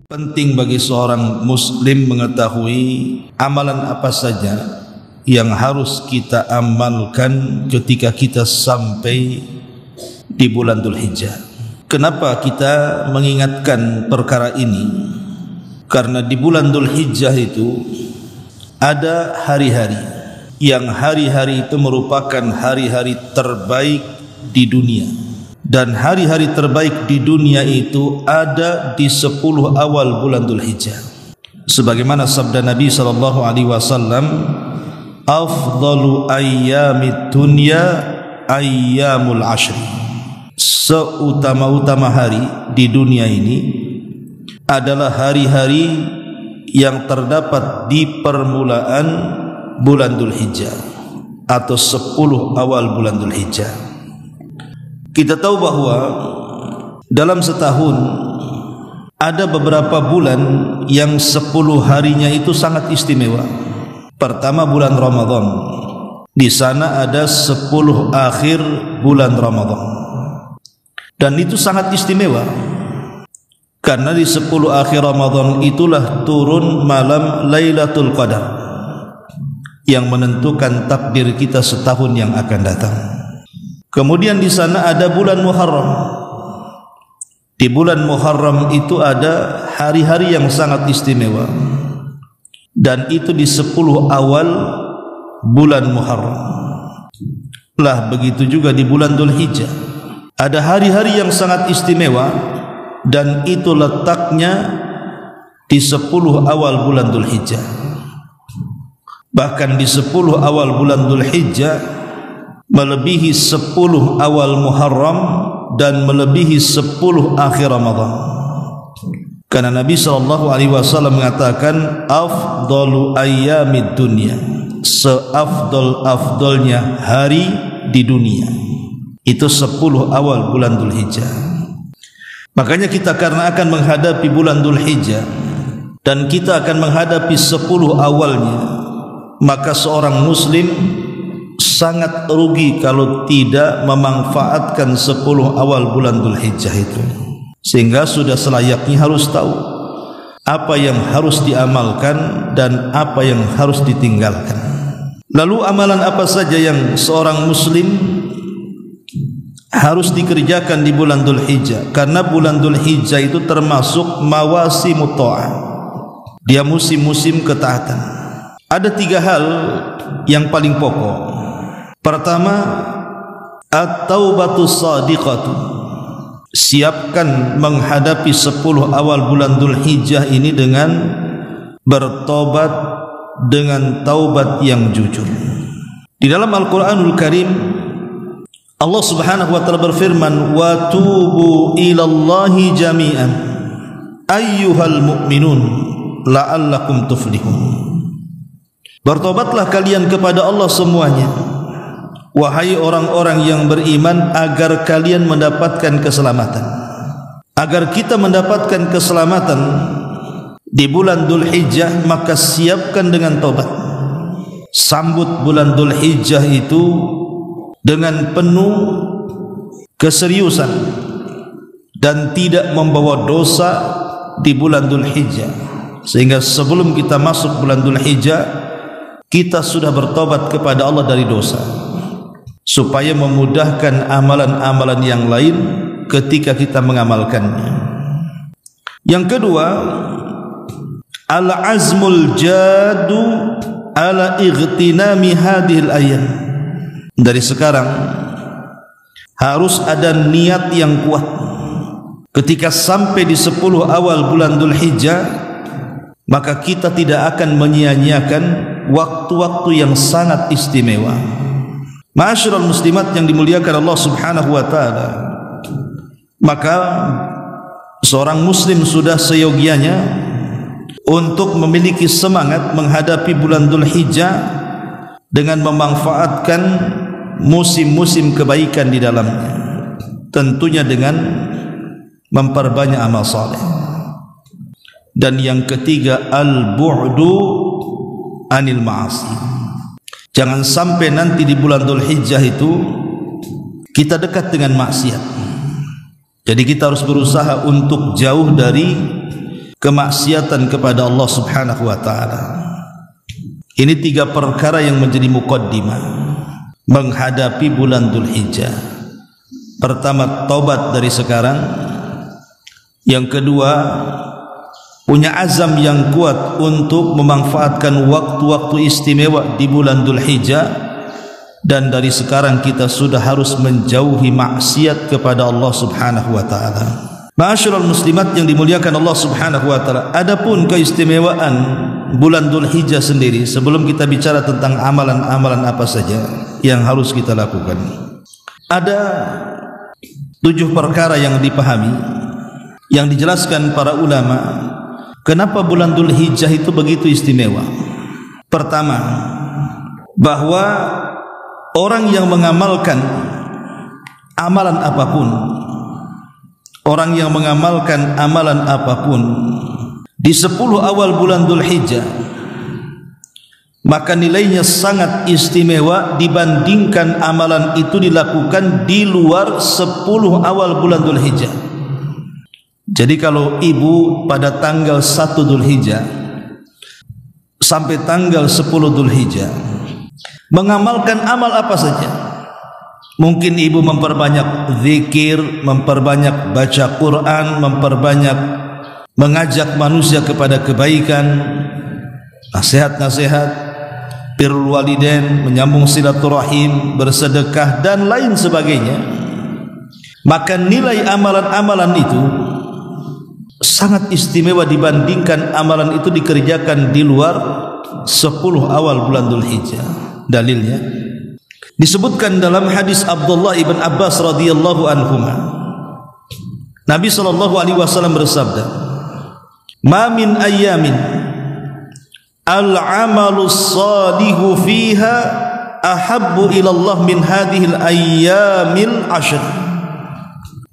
Penting bagi seorang muslim mengetahui amalan apa saja yang harus kita amalkan ketika kita sampai di bulan Dzulhijjah. Kenapa kita mengingatkan perkara ini? Karena di bulan Dzulhijjah itu ada hari-hari yang hari-hari itu merupakan hari-hari terbaik di dunia. Dan hari-hari terbaik di dunia itu ada di 10 awal bulan Dzulhijjah. Sebagaimana sabda Nabi SAW, afdalu ayyamid dunya ayyamul ashri. Seutama-utama hari di dunia ini adalah hari-hari yang terdapat di permulaan bulan Dzulhijjah atau 10 awal bulan Dzulhijjah. Kita tahu bahwa dalam setahun ada beberapa bulan yang 10 harinya itu sangat istimewa. Pertama bulan Ramadan. Di sana ada 10 akhir bulan Ramadan. Dan itu sangat istimewa. Karena di 10 akhir Ramadan itulah turun malam Lailatul Qadar yang menentukan takdir kita setahun yang akan datang. Kemudian di sana ada bulan Muharram. Di bulan Muharram itu ada hari-hari yang sangat istimewa. Dan itu di 10 awal bulan Muharram. Lah begitu juga di bulan Dzulhijjah. Ada hari-hari yang sangat istimewa dan itu letaknya di 10 awal bulan Dzulhijjah. Bahkan di 10 awal bulan Dzulhijjah melebihi 10 awal Muharram dan melebihi 10 akhir Ramadan. Karena Nabi SAW mengatakan afdalu ayyamid dunya, seafdal-afdalnya hari di dunia itu 10 awal bulan Dzulhijjah. Makanya kita karena akan menghadapi bulan Dzulhijjah dan kita akan menghadapi 10 awalnya, maka seorang muslim sangat rugi kalau tidak memanfaatkan 10 awal bulan Dzulhijjah itu. Sehingga sudah selayaknya harus tahu apa yang harus diamalkan dan apa yang harus ditinggalkan. Lalu amalan apa saja yang seorang muslim harus dikerjakan di bulan Dzulhijjah? Karena bulan Dzulhijjah itu termasuk mawasimut tha'ah. Dia musim-musim ketaatan. Ada 3 hal yang paling pokok. Pertama, at-taubatus shadiqatu. Siapkan menghadapi 10 awal bulan Dzulhijjah ini dengan bertobat dengan taubat yang jujur. Di dalam Al-Qur'anul Karim Allah Subhanahu wa taala berfirman, "Wa tubu ilallahi jami'an ayyuhal mu'minun la'allakum tuflihun." Bertobatlah kalian kepada Allah semuanya, wahai orang-orang yang beriman, agar kalian mendapatkan keselamatan. Agar kita mendapatkan keselamatan di bulan Dzulhijjah, maka siapkan dengan taubat. Sambut bulan Dzulhijjah itu dengan penuh keseriusan dan tidak membawa dosa di bulan Dzulhijjah. Sehingga sebelum kita masuk bulan Dzulhijjah, kita sudah bertobat kepada Allah dari dosa, supaya memudahkan amalan-amalan yang lain ketika kita mengamalkannya. Yang kedua, al-azmul jadu ala ightinami hadhil ayyam. Dari sekarang harus ada niat yang kuat ketika sampai di 10 awal bulan Dzulhijjah, maka kita tidak akan menyia-nyiakan waktu-waktu yang sangat istimewa. Ma'asyiral muslimat yang dimuliakan Allah Subhanahu wa taala, maka seorang muslim sudah seyogianya untuk memiliki semangat menghadapi bulan Dzulhijjah dengan memanfaatkan musim-musim kebaikan di dalamnya, tentunya dengan memperbanyak amal saleh. Dan yang ketiga, al-bu'du anil ma'asi. Jangan sampai nanti di bulan Dzulhijjah itu kita dekat dengan maksiat. Jadi kita harus berusaha untuk jauh dari kemaksiatan kepada Allah Subhanahu wa taala. Ini 3 perkara yang menjadi muqaddimah menghadapi bulan Dzulhijjah. Pertama, taubat dari sekarang. Yang kedua, punya azam yang kuat untuk memanfaatkan waktu-waktu istimewa di bulan Dzulhijjah, dan dari sekarang kita sudah harus menjauhi maksiat kepada Allah Subhanahu wa taala. Ma'asyiral muslimat yang dimuliakan Allah Subhanahu wa taala, adapun keistimewaan bulan Dzulhijjah sendiri, sebelum kita bicara tentang amalan-amalan apa saja yang harus kita lakukan, ada 7 perkara yang dipahami, yang dijelaskan para ulama kenapa bulan Dzulhijjah itu begitu istimewa. Pertama, bahwa orang yang mengamalkan amalan apapun, orang yang mengamalkan amalan apapun di 10 awal bulan Dzulhijjah, maka nilainya sangat istimewa dibandingkan amalan itu dilakukan di luar 10 awal bulan Dzulhijjah. Jadi kalau ibu pada tanggal 1 Dzulhijjah sampai tanggal 10 Dzulhijjah mengamalkan amal apa saja, mungkin ibu memperbanyak zikir, memperbanyak baca Quran, memperbanyak mengajak manusia kepada kebaikan, nasihat-nasihat, birrul walidain, menyambung silaturahim, bersedekah dan lain sebagainya, maka nilai amalan-amalan itu sangat istimewa dibandingkan amalan itu dikerjakan di luar 10 awal bulan Dzulhijjah. Dalilnya disebutkan dalam hadis Abdullah ibn Abbas radhiyallahu anhuma, Nabi sallallahu alaihi wasallam bersabda, "Ma min ayyamin al-'amalu salihu fiha ahabbu ila Allah min hadhihi al-ayyamil 'ashr."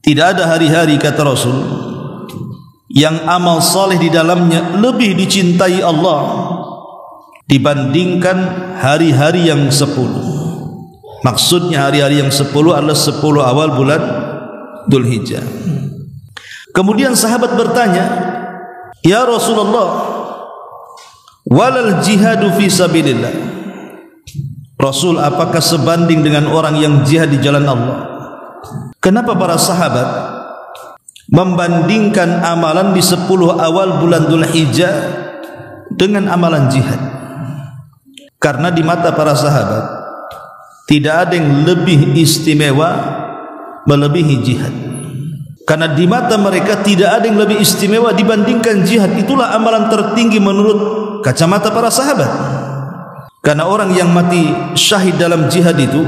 Tidak ada hari-hari, kata Rasul, yang amal saleh di dalamnya lebih dicintai Allah dibandingkan hari-hari yang 10. Maksudnya hari-hari yang 10 adalah 10 awal bulan Dzulhijjah. Kemudian sahabat bertanya, "Ya Rasulullah, walal jihadu fi sabilillah?" Rasul, apakah sebanding dengan orang yang jihad di jalan Allah? Kenapa para sahabat membandingkan amalan di 10 awal bulan Dzulhijjah dengan amalan jihad? Karena di mata para sahabat tidak ada yang lebih istimewa melebihi jihad. Karena di mata mereka tidak ada yang lebih istimewa dibandingkan jihad. Itulah amalan tertinggi menurut kacamata para sahabat. Karena orang yang mati syahid dalam jihad itu,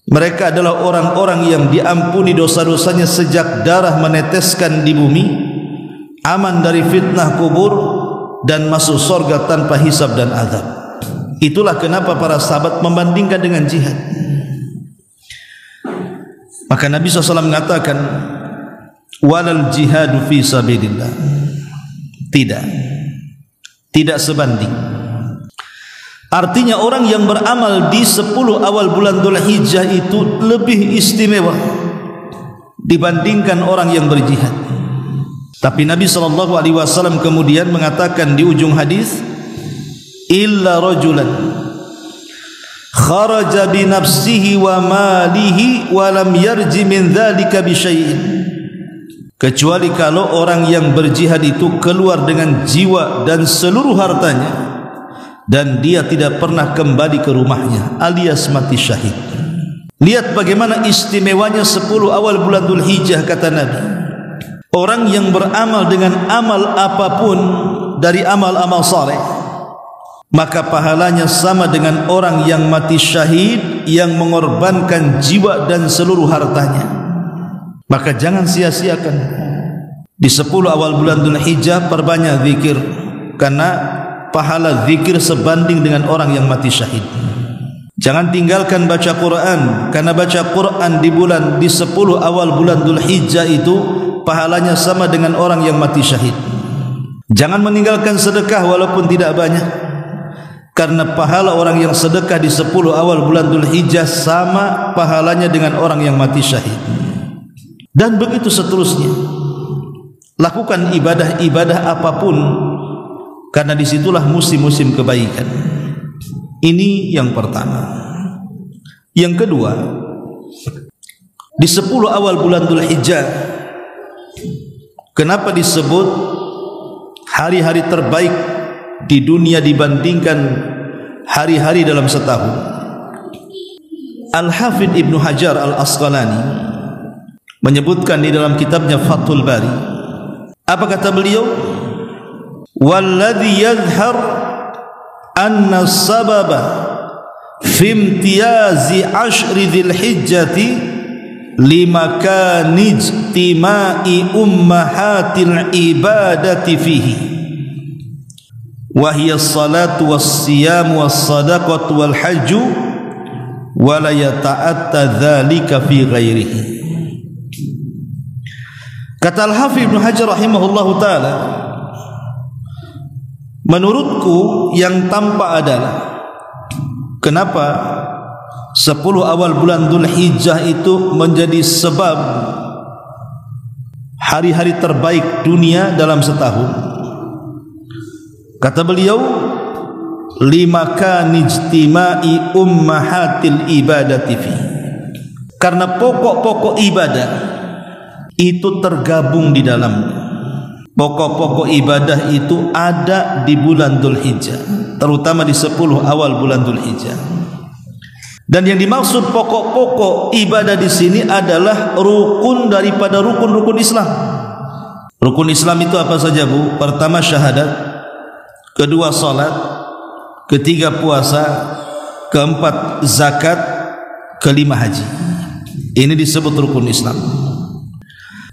mereka adalah orang-orang yang diampuni dosa-dosanya sejak darah meneteskan di bumi, aman dari fitnah kubur, dan masuk surga tanpa hisab dan azab. Itulah kenapa para sahabat membandingkan dengan jihad. Maka Nabi SAW mengatakan, "Walal jihadu fi sabilillah." Tidak sebanding. Artinya orang yang beramal di 10 awal bulan Dzulhijjah itu lebih istimewa dibandingkan orang yang berjihad. Tapi Nabi SAW kemudian mengatakan di ujung hadis, "Illa rajulan kharaja bi nafsihi wa malihi wa lam yarji min dzalika bi syai'in." Kecuali kalau orang yang berjihad itu keluar dengan jiwa dan seluruh hartanya dan dia tidak pernah kembali ke rumahnya, alias mati syahid. Lihat bagaimana istimewanya 10 awal bulan Dzulhijjah, kata Nabi. Orang yang beramal dengan amal apapun dari amal-amal saleh, maka pahalanya sama dengan orang yang mati syahid yang mengorbankan jiwa dan seluruh hartanya. Maka jangan sia-siakan di 10 awal bulan Dzulhijjah, perbanyak zikir, karena pahala zikir sebanding dengan orang yang mati syahid. Jangan tinggalkan baca Quran, karena baca Quran di 10 awal bulan Dzulhijjah itu pahalanya sama dengan orang yang mati syahid. Jangan meninggalkan sedekah walaupun tidak banyak, karena pahala orang yang sedekah di 10 awal bulan Dzulhijjah sama pahalanya dengan orang yang mati syahid. Dan begitu seterusnya. lakukan ibadah-ibadah apapun, karena disitulah musim-musim kebaikan. Ini yang pertama. Yang kedua, di 10 awal bulan Dzulhijjah, kenapa disebut hari-hari terbaik di dunia dibandingkan hari-hari dalam setahun? Al-Hafidh Ibnu Hajar Al-Asqalani menyebutkan di dalam kitabnya Fathul Bari. Apa kata beliau? Walladhi yadhhar anna sababa fi imtiyazi ashri dzil hijjati limakani ijtima'i ummahatil ibadati fihi wa hiya as-salatu was-siyam was-sadaqatu wal hajju wa la yata'atta dzalika fi ghairihi. Kata Al-Hafidh Ibnu Hajar rahimahullahu taala, menurutku yang tampak adalah kenapa 10 awal bulan Dzulhijjah itu menjadi sebab hari-hari terbaik dunia dalam setahun. Kata beliau, limakan ijtima'i ummahatil ibadati fi, karena pokok-pokok ibadah itu tergabung di dalamnya. Pokok-pokok ibadah itu ada di bulan Dzulhijjah, terutama di 10 awal bulan Dzulhijjah. Dan yang dimaksud pokok-pokok ibadah di sini adalah rukun daripada rukun-rukun Islam. Rukun Islam itu apa saja, Bu? Pertama syahadat, kedua salat, ketiga puasa, keempat zakat, kelima haji. Ini disebut rukun Islam.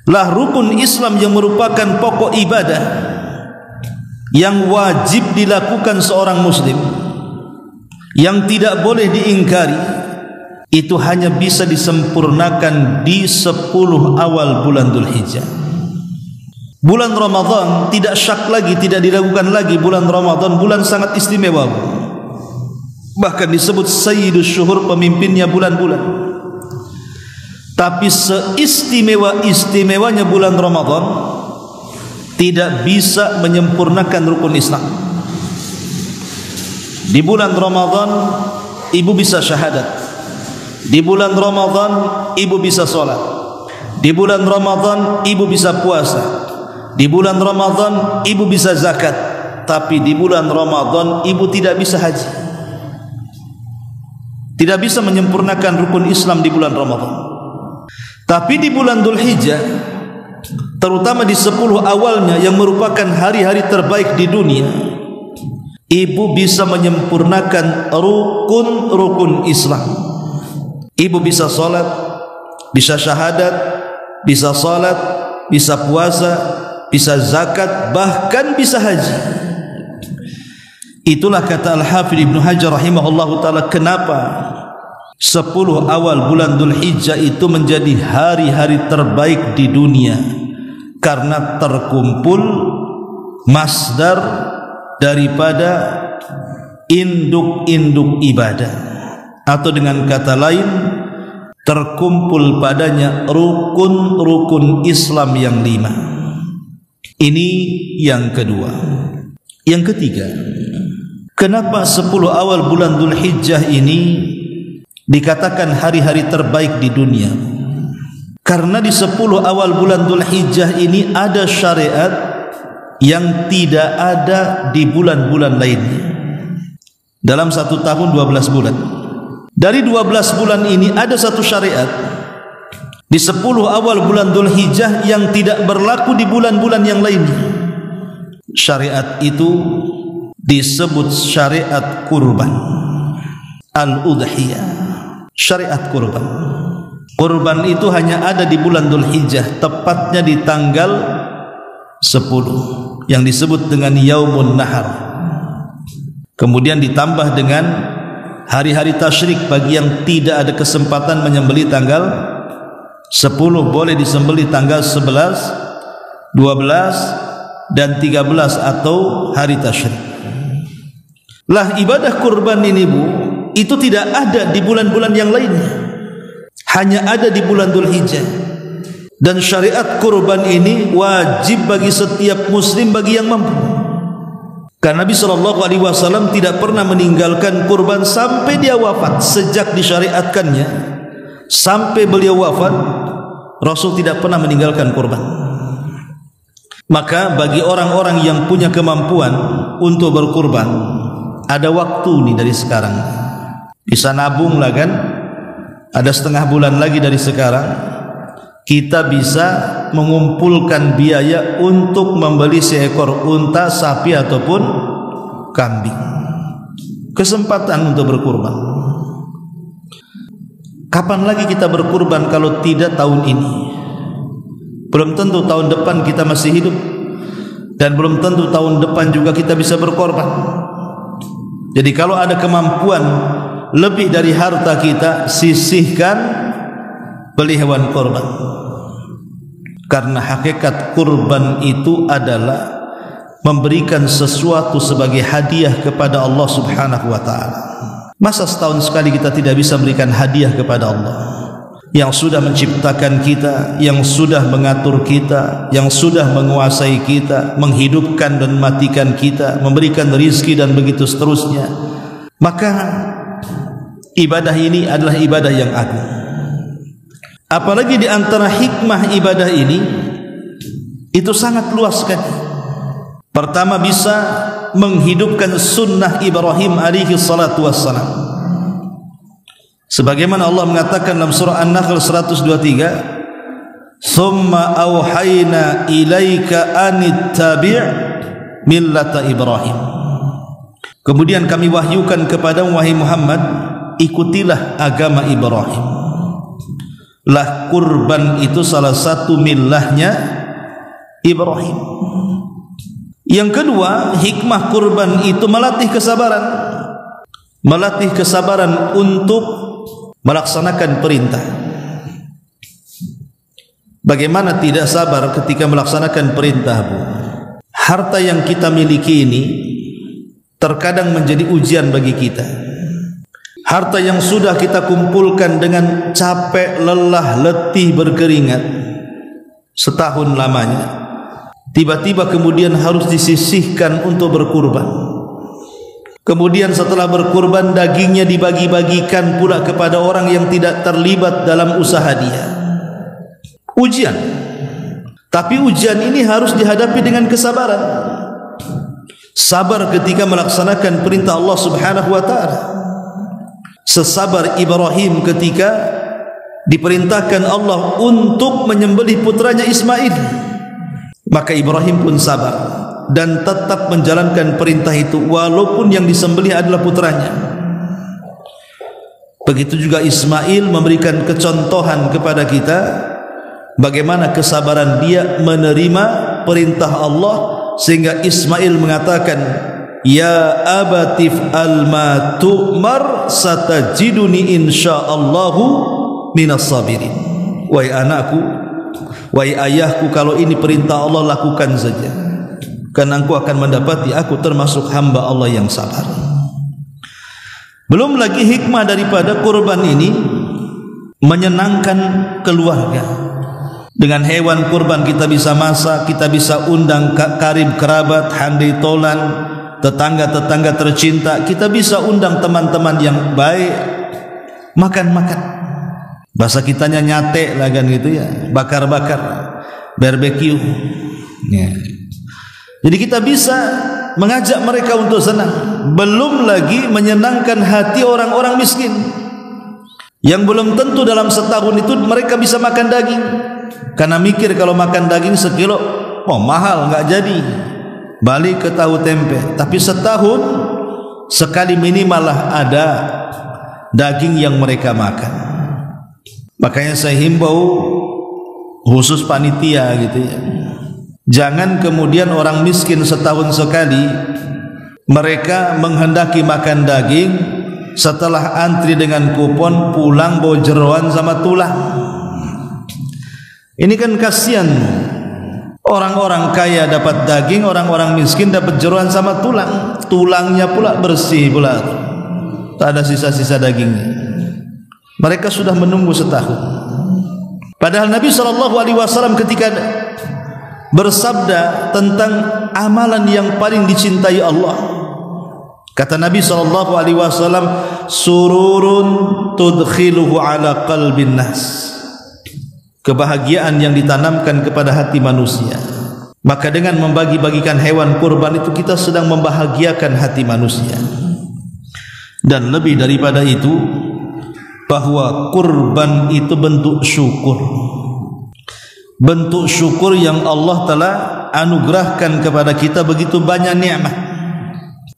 Lah rukun Islam yang merupakan pokok ibadah yang wajib dilakukan seorang muslim, yang tidak boleh diingkari, itu hanya bisa disempurnakan di 10 awal bulan Dzulhijjah. Bulan Ramadan tidak syak lagi, tidak diragukan lagi. Bulan Ramadan bulan sangat istimewa, bahkan disebut sayyidus syuhur, pemimpinnya bulan-bulan. Tapi seistimewa-istimewanya bulan Ramadan tidak bisa menyempurnakan rukun Islam. Di bulan Ramadan ibu bisa syahadat, di bulan Ramadan ibu bisa sholat, di bulan Ramadan ibu bisa puasa, di bulan Ramadan ibu bisa zakat. Tapi di bulan Ramadan ibu tidak bisa haji, tidak bisa menyempurnakan rukun Islam di bulan Ramadan. Tapi di bulan Dzulhijjah, terutama di 10 awalnya yang merupakan hari-hari terbaik di dunia, ibu bisa menyempurnakan rukun-rukun Islam. Ibu bisa sholat, bisa syahadat, bisa sholat, bisa puasa, bisa zakat, bahkan bisa haji. Itulah kata Al-Hafidh Ibnu Hajar rahimahullahu ta'ala, kenapa 10 awal bulan Dzulhijjah itu menjadi hari-hari terbaik di dunia, karena terkumpul masdar daripada induk-induk ibadah, atau dengan kata lain terkumpul padanya rukun-rukun Islam yang 5. Ini yang kedua. Yang ketiga, kenapa 10 awal bulan Dzulhijjah ini dikatakan hari-hari terbaik di dunia? Karena di 10 awal bulan Dzulhijjah ini ada syariat yang tidak ada di bulan-bulan lainnya. Dalam satu tahun 12 bulan, dari 12 bulan ini ada satu syariat di 10 awal bulan Dzulhijjah yang tidak berlaku di bulan-bulan yang lainnya. Syariat itu disebut syariat kurban, al-udhiyah. Syariat kurban. Kurban itu hanya ada di bulan Dzulhijjah, tepatnya di tanggal 10 yang disebut dengan Yaumun Nahar. Kemudian ditambah dengan hari-hari tasyrik bagi yang tidak ada kesempatan menyembelih tanggal 10, boleh disembelih tanggal 11, 12 dan 13 atau hari tasyrik. Lah ibadah kurban ini, Bu, itu tidak ada di bulan-bulan yang lainnya, hanya ada di bulan Dzulhijjah. Dan syariat kurban ini wajib bagi setiap muslim, bagi yang mampu. Karena Nabi SAW tidak pernah meninggalkan kurban sampai dia wafat. Sejak disyariatkannya sampai beliau wafat, Rasul tidak pernah meninggalkan kurban. Maka bagi orang-orang yang punya kemampuan untuk berkurban, ada waktu nih dari sekarang. Bisa nabung lah kan, ada setengah bulan lagi dari sekarang kita bisa mengumpulkan biaya untuk membeli seekor unta, sapi ataupun kambing. Kesempatan untuk berkurban. Kapan lagi kita berkurban kalau tidak tahun ini? Belum tentu tahun depan kita masih hidup, dan belum tentu tahun depan juga kita bisa berkorban. Jadi kalau ada kemampuan lebih dari harta kita, sisihkan, beli hewan korban. Karena hakikat kurban itu adalah memberikan sesuatu sebagai hadiah kepada Allah Subhanahu wa ta'ala. Masa setahun sekali kita tidak bisa berikan hadiah kepada Allah yang sudah menciptakan kita, yang sudah mengatur kita, yang sudah menguasai kita, menghidupkan dan matikan kita, memberikan rizki dan begitu seterusnya. Maka ibadah ini adalah ibadah yang agung. Apalagi di antara hikmah ibadah ini itu sangat luas sekali. Pertama, bisa menghidupkan sunnah Ibrahim alaihi salatu wassalam. Sebagaimana Allah mengatakan dalam surah An-Nahl 123, "Tsumma auhayna ilaika anittabi' millata Ibrahim." Kemudian kami wahyukan kepadamu wahai Muhammad, ikutilah agama Ibrahim. Lah kurban itu salah satu millahnya Ibrahim. Yang kedua, hikmah kurban itu melatih kesabaran. Melatih kesabaran untuk melaksanakan perintah. Bagaimana tidak sabar ketika melaksanakan perintah, Bu? Harta yang kita miliki ini terkadang menjadi ujian bagi kita. Harta yang sudah kita kumpulkan dengan capek, lelah, letih, berkeringat setahun lamanya, tiba-tiba kemudian harus disisihkan untuk berkurban. Kemudian setelah berkurban, dagingnya dibagi-bagikan pula kepada orang yang tidak terlibat dalam usaha dia. Ujian. Tapi ujian ini harus dihadapi dengan kesabaran. Sabar ketika melaksanakan perintah Allah Subhanahu wa ta'ala. Sesabar Ibrahim ketika diperintahkan Allah untuk menyembelih putranya Ismail, maka Ibrahim pun sabar dan tetap menjalankan perintah itu walaupun yang disembelih adalah putranya. Begitu juga Ismail memberikan kecontohan kepada kita bagaimana kesabaran dia menerima perintah Allah, sehingga Ismail mengatakan, "Ya abatif al-ma tu'mar satajiduni insyaallahu minas sabirin." Wahai anakku, wahai ayahku, kalau ini perintah Allah, lakukan saja, karena engkau akan mendapati aku termasuk hamba Allah yang sabar. Belum lagi hikmah daripada kurban ini menyenangkan keluarga. Dengan hewan kurban kita bisa masak, kita bisa undang karib kerabat, handai tolan, tetangga-tetangga tercinta, kita bisa undang teman-teman yang baik, makan-makan. Bahasa kitanya nyate lah kan gitu ya, bakar-bakar, barbecue ya. Jadi kita bisa mengajak mereka untuk senang. Belum lagi menyenangkan hati orang-orang miskin yang belum tentu dalam setahun itu mereka bisa makan daging, karena mikir kalau makan daging sekilo, oh mahal, nggak jadi, balik ke tahu tempe. Tapi setahun sekali minimal lah ada daging yang mereka makan. Makanya saya himbau khusus panitia gitu ya, jangan kemudian orang miskin setahun sekali mereka menghendaki makan daging, setelah antri dengan kupon pulang bawa jeroan sama tulang. Ini kan kasihan. Orang-orang kaya dapat daging, orang-orang miskin dapat jeroan sama tulang. Tulangnya pula bersih pula, tak ada sisa-sisa dagingnya. Mereka sudah menunggu setahun. Padahal Nabi SAW ketika bersabda tentang amalan yang paling dicintai Allah, kata Nabi SAW, sururun tudkhiluhu ala qalbin nas, kebahagiaan yang ditanamkan kepada hati manusia. Maka dengan membagi-bagikan hewan kurban itu kita sedang membahagiakan hati manusia. Dan lebih daripada itu, bahwa kurban itu bentuk syukur, bentuk syukur yang Allah telah anugerahkan kepada kita begitu banyak nikmat.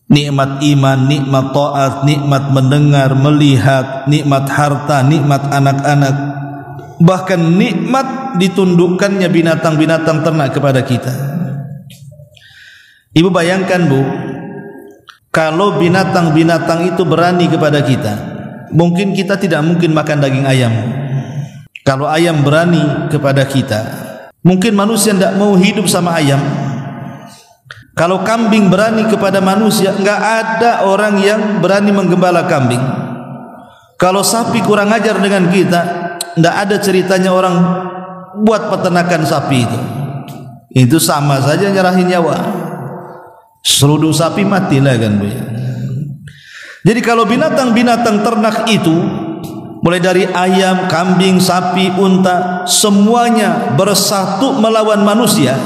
Nikmat iman, nikmat taat, nikmat mendengar, melihat, nikmat harta, nikmat anak-anak, bahkan nikmat ditundukkannya binatang-binatang ternak kepada kita. Ibu bayangkan, Bu, kalau binatang-binatang itu berani kepada kita, mungkin kita tidak mungkin makan daging ayam. Kalau ayam berani kepada kita, mungkin manusia tidak mau hidup sama ayam. Kalau kambing berani kepada manusia, enggak ada orang yang berani menggembala kambing. Kalau sapi kurang ajar dengan kita, enggak ada ceritanya orang buat peternakan sapi itu. Itu sama saja nyerahin nyawa. Seruduk sapi matilah kan, Bu. Jadi kalau binatang-binatang ternak itu, mulai dari ayam, kambing, sapi, unta, semuanya bersatu melawan manusia,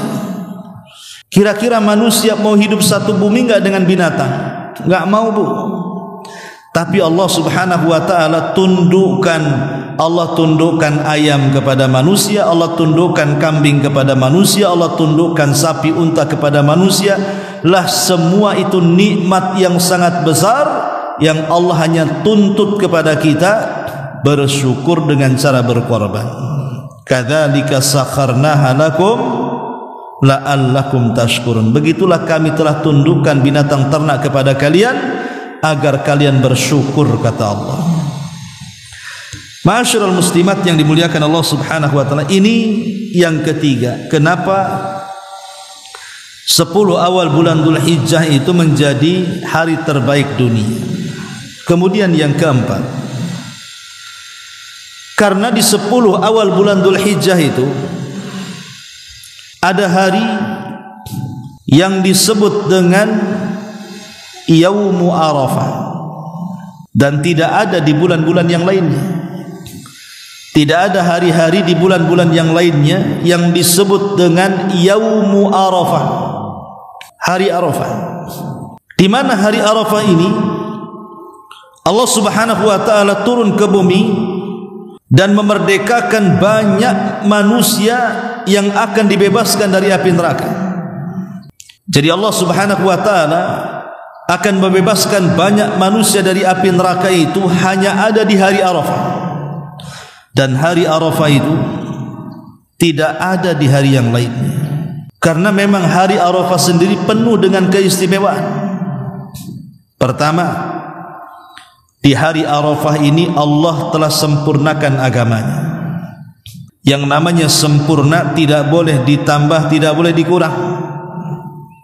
kira-kira manusia mau hidup satu bumi enggak dengan binatang? Enggak mau, Bu. Tapi Allah Subhanahu wa taala tundukkan, Allah tundukkan ayam kepada manusia, Allah tundukkan kambing kepada manusia, Allah tundukkan sapi, unta kepada manusia. Lah semua itu nikmat yang sangat besar yang Allah hanya tuntut kepada kita bersyukur dengan cara berkorban. Kadzalika sakharnaha lakum la'allakum tashkurun. Begitulah kami telah tundukkan binatang ternak kepada kalian agar kalian bersyukur, kata Allah. Ma'asyiral muslimat yang dimuliakan Allah Subhanahu wa taala, ini yang ketiga, kenapa 10 awal bulan Dzulhijjah itu menjadi hari terbaik dunia. Kemudian yang keempat, karena di 10 awal bulan Dzulhijjah itu ada hari yang disebut dengan Yaumu Arafah, dan tidak ada di bulan-bulan yang lainnya. Tidak ada hari-hari di bulan-bulan yang lainnya yang disebut dengan Yaumu Arafah, hari Arafah. Di mana hari Arafah ini Allah Subhanahu wa taala turun ke bumi dan memerdekakan banyak manusia yang akan dibebaskan dari api neraka. Jadi Allah Subhanahu wa taala akan membebaskan banyak manusia dari api neraka itu hanya ada di hari Arafah. Dan hari Arafah itu tidak ada di hari yang lainnya. Karena memang hari Arafah sendiri penuh dengan keistimewaan. Pertama, di hari Arafah ini Allah telah sempurnakan agamanya. Yang namanya sempurna tidak boleh ditambah, tidak boleh dikurang.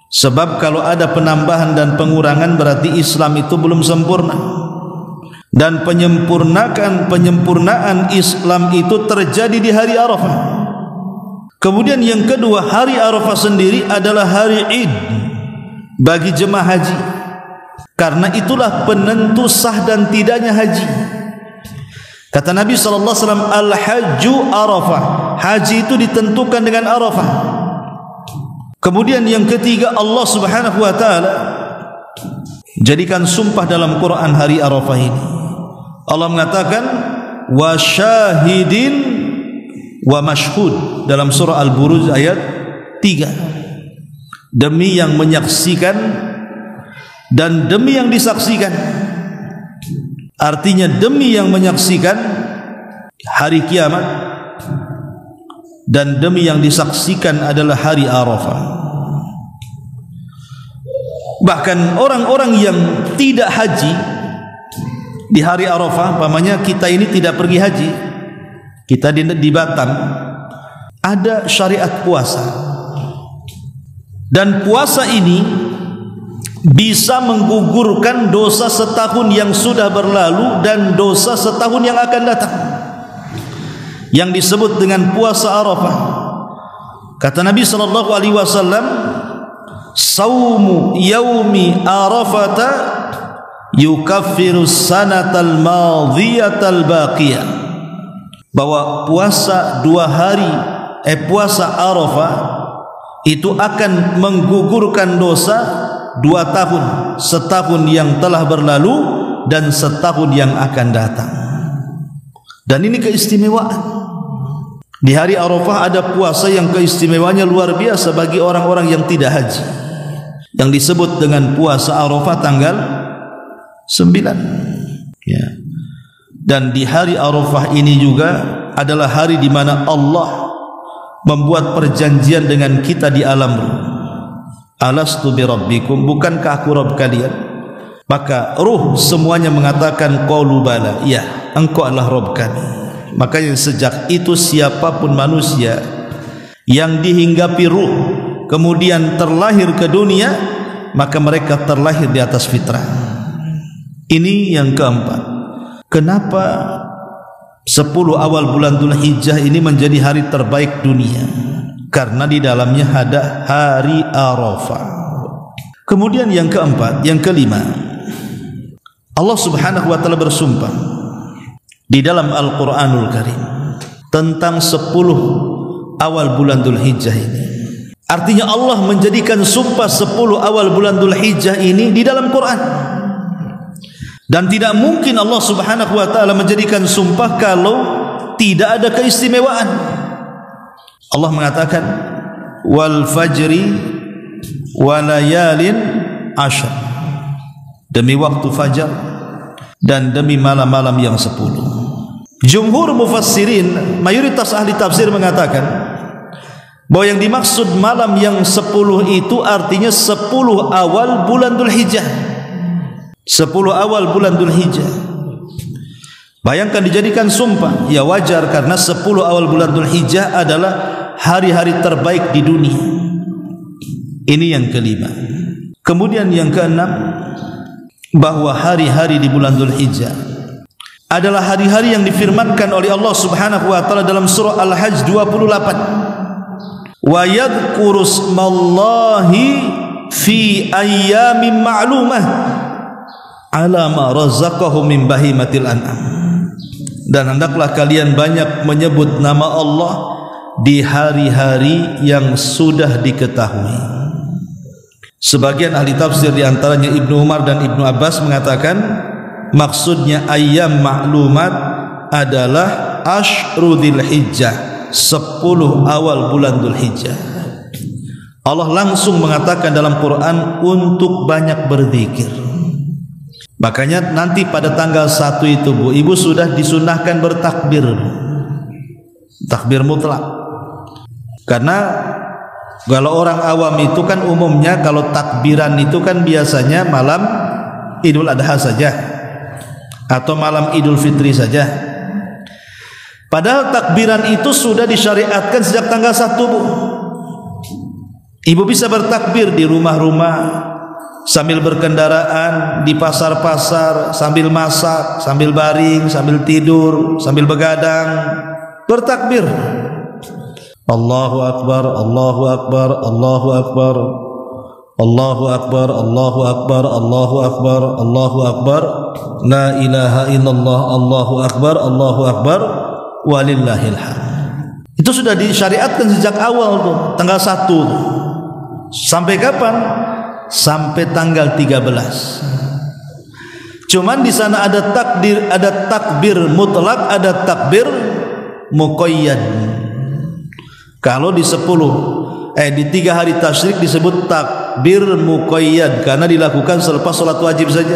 Sebab kalau ada penambahan dan pengurangan berarti Islam itu belum sempurna. Dan penyempurnaan Islam itu terjadi di hari Arafah. Kemudian yang kedua, hari Arafah sendiri adalah hari Id bagi jemaah haji. Karena itulah penentu sah dan tidaknya haji. Kata Nabi SAW, Al-Hajju Arafah, haji itu ditentukan dengan Arafah. Kemudian yang ketiga, Allah Subhanahu wa taala jadikan sumpah dalam Quran hari Arafah ini. Allah mengatakan wa syahidin wa mashhud dalam surah Al-Buruj ayat 3. Demi yang menyaksikan dan demi yang disaksikan. Artinya demi yang menyaksikan hari kiamat dan demi yang disaksikan adalah hari Arafah. Bahkan orang-orang yang tidak haji di hari Arafah, umpamanya kita ini tidak pergi haji, kita di Batam, ada syariat puasa. Dan puasa ini bisa menggugurkan dosa setahun yang sudah berlalu dan dosa setahun yang akan datang. yang disebut dengan puasa Arafah. Kata Nabi sallallahu alaihi wasallam, "Saumu yaumi Arafata yukaffiru sanatal madhiyatal baqiyah." Bahwa puasa puasa Arafah itu akan menggugurkan dosa 2 tahun, setahun yang telah berlalu dan setahun yang akan datang. Dan ini keistimewaan. Di hari Arafah ada puasa yang keistimewaannya luar biasa bagi orang-orang yang tidak haji, yang disebut dengan puasa Arafah tanggal 9, ya. Dan di hari Arafah ini juga adalah hari di mana Allah membuat perjanjian dengan kita di alam ruh. Alastu bi rabbikum, bukankah aku Rabb kalian? Maka ruh semuanya mengatakan qalu bala, ya, engkau adalah Rabb kami. Makanya sejak itu siapapun manusia yang dihinggapi ruh kemudian terlahir ke dunia, maka mereka terlahir di atas fitrah. Ini yang keempat. Kenapa 10 awal bulan Dzulhijjah ini menjadi hari terbaik dunia? Karena di dalamnya ada hari Arafah. Kemudian yang keempat, yang kelima, Allah Subhanahu wa taala bersumpah di dalam Al-Qur'anul Karim tentang 10 awal bulan Dzulhijjah ini. Artinya Allah menjadikan sumpah 10 awal bulan Dzulhijjah ini di dalam Quran. Dan tidak mungkin Allah Subhanahu wa taala menjadikan sumpah kalau tidak ada keistimewaan. Allah mengatakan wal fajri wa layalin ashr, demi waktu fajar dan demi malam-malam yang 10. Jumhur mufassirin, mayoritas ahli tafsir mengatakan bahwa yang dimaksud malam yang 10 itu artinya 10 awal bulan Dzulhijjah. 10 awal bulan Dzulhijjah. Bayangkan dijadikan sumpah, ya wajar karena 10 awal bulan Dzulhijjah adalah hari-hari terbaik di dunia. Ini yang kelima. Kemudian yang keenam, bahwa hari-hari di bulan Dzulhijjah adalah hari-hari yang difirmankan oleh Allah Subhanahu wa taala dalam surah Al-Hajj 28. Wa yadhkuru smallahi fi ayyamin ma'lumah ala ma razaqahum min bahimatil an'am. Dan hendaklah kalian banyak menyebut nama Allah di hari-hari yang sudah diketahui. Sebagian ahli tafsir di antaranya Ibnu Umar dan Ibnu Abbas mengatakan maksudnya ayyam ma'lumat adalah Ashru Dzulhijjah, 10 awal bulan Dzulhijjah. Allah langsung mengatakan dalam Quran untuk banyak berzikir. Makanya nanti pada tanggal 1 itu Bu, ibu sudah disunahkan bertakbir, takbir mutlak. Karena kalau orang awam itu kan umumnya kalau takbiran itu kan biasanya malam Idul Adha saja atau malam Idul Fitri saja. Padahal takbiran itu sudah disyariatkan sejak tanggal 1 Bu. Ibu bisa bertakbir di rumah-rumah, sambil berkendaraan, di pasar-pasar, sambil masak, sambil baring, sambil tidur, sambil begadang, bertakbir. Allahu Akbar, Allahu Akbar, Allahu Akbar, Allahu Akbar, Allahu Akbar, Allahu Akbar, Allahu Akbar, la ilaha illallah, Allahu Akbar, Allahu Akbar, walillahil hamd. Itu sudah disyariatkan sejak awal tuh, tanggal 1. Sampai kapan? Sampai tanggal 13. Cuman di sana ada takbir mutlak, ada takbir muqayyad. Kalau di 3 hari tasyrik disebut takbir muqayyad karena dilakukan selepas salat wajib saja.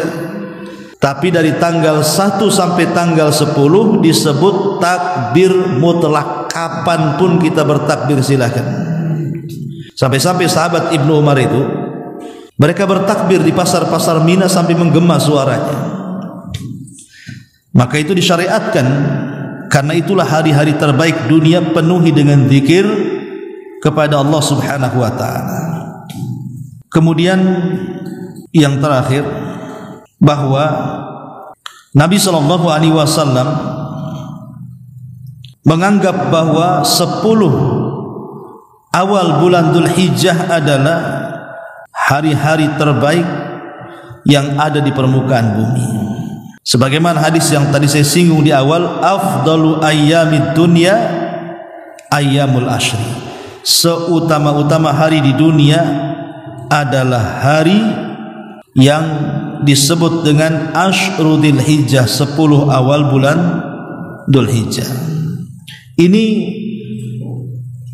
Tapi dari tanggal 1 sampai tanggal 10 disebut takbir mutlak, kapanpun kita bertakbir silakan. Sampai-sampai sahabat Ibnu Umar itu mereka bertakbir di pasar-pasar Mina sampai menggema suaranya. Maka itu disyariatkan karena itulah hari-hari terbaik dunia, penuhi dengan zikir kepada Allah Subhanahu wa taala. Kemudian yang terakhir, bahwa Nabi sallallahu alaihi wasallam menganggap bahwa 10 awal bulan Dzulhijjah adalah hari-hari terbaik yang ada di permukaan bumi. Sebagaimana hadis yang tadi saya singgung di awal, afdalu ayyamid dunya ayyamul ashri. Seutama-utama hari di dunia adalah hari yang disebut dengan Ashru Dzulhijjah, 10 awal bulan Dzulhijjah. Ini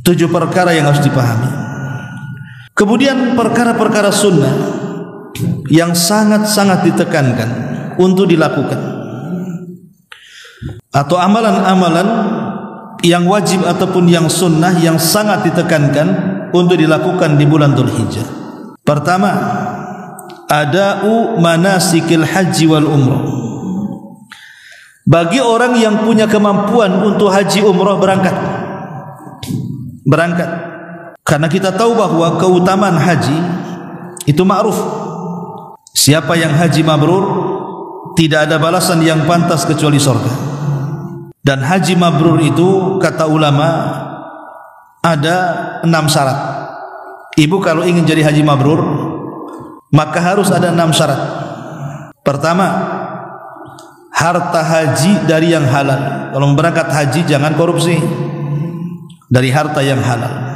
7 perkara yang harus dipahami. Kemudian perkara-perkara sunnah yang sangat-sangat ditekankan untuk dilakukan, atau amalan-amalan yang wajib ataupun yang sunnah yang sangat ditekankan untuk dilakukan di bulan Dzulhijjah. Pertama, ada'u manasikil haji wal umrah. Bagi orang yang punya kemampuan untuk haji umrah, berangkat. Karena kita tahu bahwa keutamaan haji itu ma'ruf. Siapa yang haji mabrur, tidak ada balasan yang pantas kecuali surga. Dan haji mabrur itu, kata ulama, ada 6 syarat. Ibu kalau ingin jadi haji mabrur, maka harus ada 6 syarat. Pertama, harta haji dari yang halal. Kalau berangkat haji jangan korupsi, dari harta yang halal.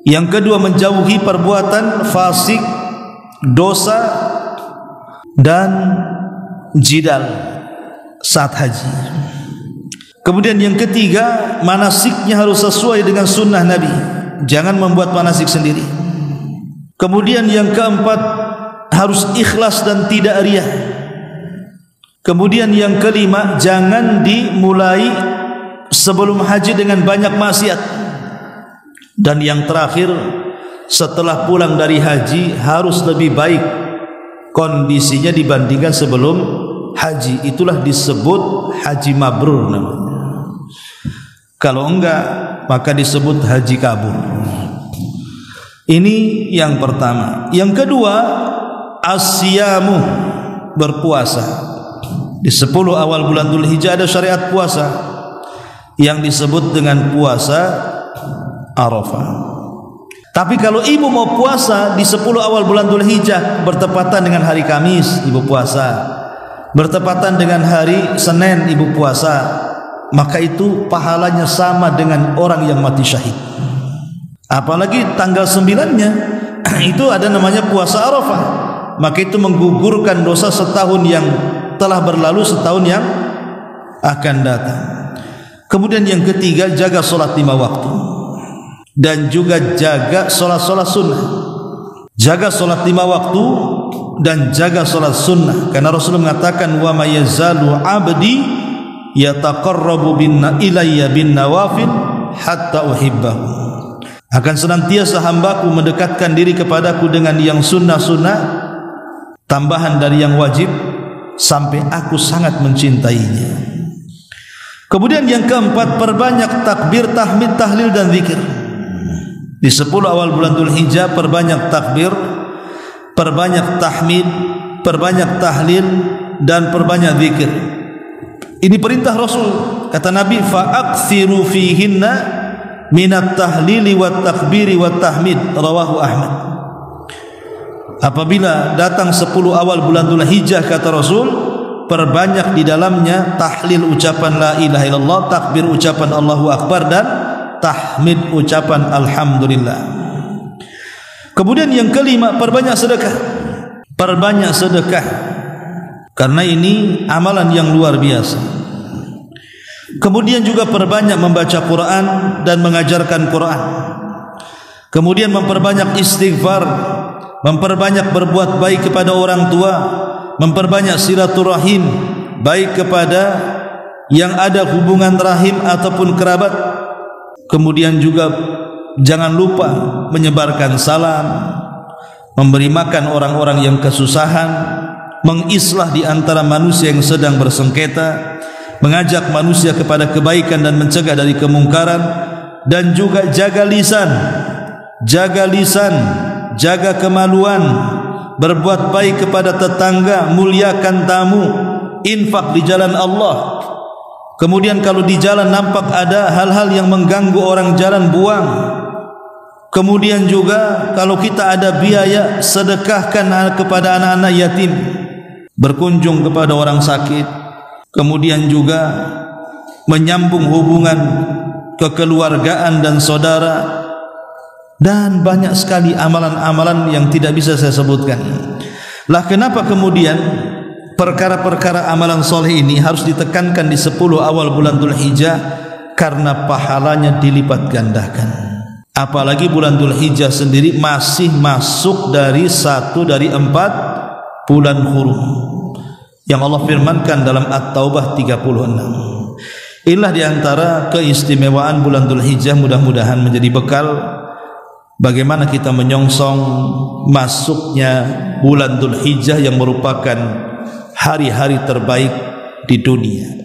Yang kedua, menjauhi perbuatan fasik, dosa, dan jidal saat haji. Kemudian yang ketiga, manasiknya harus sesuai dengan sunnah Nabi, jangan membuat manasik sendiri. Kemudian yang keempat, harus ikhlas dan tidak riya. Kemudian yang kelima, jangan dimulai sebelum haji dengan banyak maksiat. Dan yang terakhir, setelah pulang dari haji harus lebih baik kondisinya dibandingkan sebelum haji. Itulah disebut haji mabrur namanya. Kalau enggak, maka disebut haji kabur. Ini yang pertama. Yang kedua, asyamu, berpuasa. Di 10 awal bulan Dzulhijjah ada syariat puasa yang disebut dengan puasa Arafah. Tapi kalau ibu mau puasa di 10 awal bulan Dzulhijjah, bertepatan dengan hari Kamis, ibu puasa. Bertepatan dengan hari Senin, ibu puasa. Maka itu pahalanya sama dengan orang yang mati syahid. Apalagi tanggal 9-nya itu ada namanya puasa Arafah. Maka itu menggugurkan dosa setahun yang telah berlalu, setahun yang akan datang. Kemudian yang ketiga, jaga sholat 5 waktu dan juga jaga sholat-sholat sunnah. Jaga sholat 5 waktu dan jaga sholat sunnah, karena Rasulullah mengatakan, wa ma yazalu abdi yataqarrabu ilayya bin nawafil hatta uhibbahu. Akan senantiasa hambaku mendekatkan diri kepadaku dengan yang sunnah-sunnah, tambahan dari yang wajib, sampai aku sangat mencintainya. Kemudian yang keempat, perbanyak takbir, tahmid, tahlil dan zikir. Di 10 awal bulan Dzulhijjah perbanyak takbir, perbanyak tahmid, perbanyak tahlil dan perbanyak zikir. Ini perintah Rasul. Kata Nabi, fa'aksiru fihinna minat tahlili wat takbiri wat tahmid, rawahu Ahmad. Apabila datang 10 awal bulan Dzulhijjah, kata Rasul, perbanyak di dalamnya tahlil, ucapan la ilaha illallah, takbir, ucapan Allahu Akbar, dan tahmid, ucapan alhamdulillah. Kemudian yang kelima, perbanyak sedekah. Perbanyak sedekah, karena ini amalan yang luar biasa. Kemudian juga perbanyak membaca Quran dan mengajarkan Quran. Kemudian memperbanyak istighfar, memperbanyak berbuat baik kepada orang tua, memperbanyak silaturahim, baik kepada yang ada hubungan rahim ataupun kerabat. Kemudian juga jangan lupa menyebarkan salam, memberi makan orang-orang yang kesusahan, mengislah di antara manusia yang sedang bersengketa, mengajak manusia kepada kebaikan dan mencegah dari kemungkaran, dan juga jaga lisan, jaga kemaluan, berbuat baik kepada tetangga, muliakan tamu, infak di jalan Allah. Kemudian kalau di jalan nampak ada hal-hal yang mengganggu orang jalan, buang. Kemudian juga kalau kita ada biaya, sedekahkan kepada anak-anak yatim, berkunjung kepada orang sakit. Kemudian juga menyambung hubungan kekeluargaan dan saudara, dan banyak sekali amalan-amalan yang tidak bisa saya sebutkan. Lah kenapa kemudian perkara-perkara amalan soleh ini harus ditekankan di 10 awal bulan Dzulhijjah? Karena pahalanya dilipat gandakan. Apalagi bulan Dzulhijjah sendiri masih masuk dari 1 dari 4 bulan hurum yang Allah firmankan dalam At-Taubah 36. Inilah diantara keistimewaan bulan Dzulhijjah. Mudah-mudahan menjadi bekal bagaimana kita menyongsong masuknya bulan Dzulhijjah yang merupakan hari-hari terbaik di dunia.